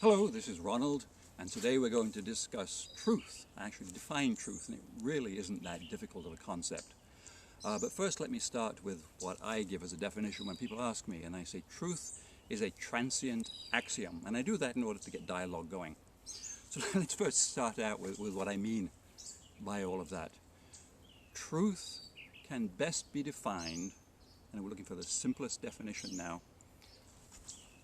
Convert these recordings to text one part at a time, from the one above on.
Hello, this is Ronald, and today we're going to discuss truth, actually define truth, and it really isn't that difficult of a concept. But first let me start with what I give as a definition when people ask me, and I say truth is a transient axiom, and I do that in order to get dialogue going. So let's first start out with what I mean by all of that. Truth can best be defined, and we're looking for the simplest definition now,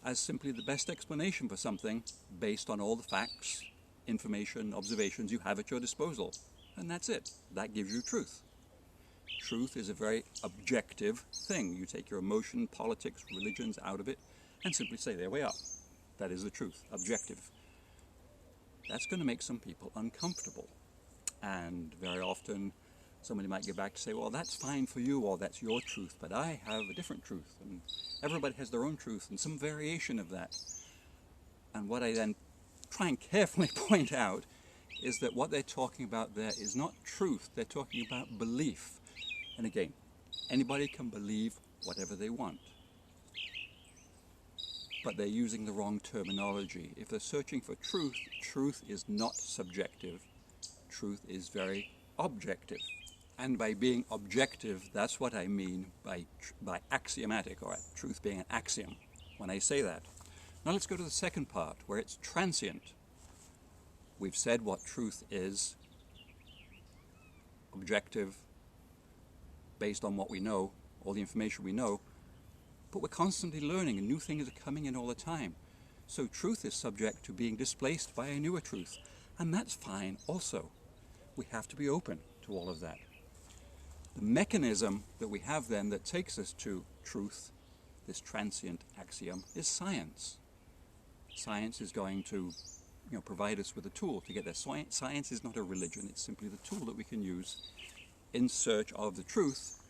as simply the best explanation for something based on all the facts, information, observations you have at your disposal. And that's it. That gives you truth. Truth is a very objective thing. You take your emotion, politics, religions out of it and simply say, there we are. That is the truth, objective. That's going to make some people uncomfortable. And very often somebody might get back to say, well, that's fine for you, or that's your truth, but I have a different truth. And everybody has their own truth and some variation of that. And what I then try and carefully point out is that what they're talking about there is not truth, they're talking about belief. And again, anybody can believe whatever they want. But they're using the wrong terminology. If they're searching for truth, truth is not subjective. Truth is very objective. And by being objective, that's what I mean by axiomatic, or truth being an axiom, when I say that. Now let's go to the second part, where it's transient. We've said what truth is, objective, based on what we know, all the information we know, but we're constantly learning and new things are coming in all the time. So truth is subject to being displaced by a newer truth, and that's fine also. We have to be open to all of that. The mechanism that we have then that takes us to truth, this transient axiom, is science. Science is going to provide us with a tool to get there. Science is not a religion, it's simply the tool that we can use in search of the truth,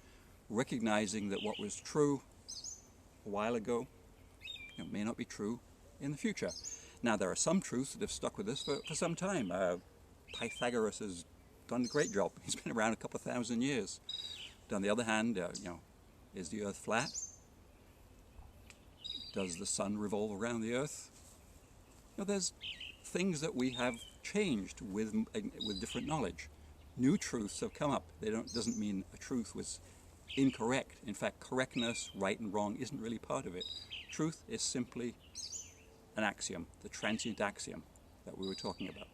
recognizing that what was true a while ago may not be true in the future. Now there are some truths that have stuck with us for some time. Pythagoras has done a great job. He's been around a couple of thousand years. But on the other hand, is the earth flat? Does the sun revolve around the earth? There's things that we have changed with different knowledge. New truths have come up. Doesn't mean a truth was incorrect. In fact, correctness, right and wrong, isn't really part of it. Truth is simply an axiom, the transient axiom that we were talking about.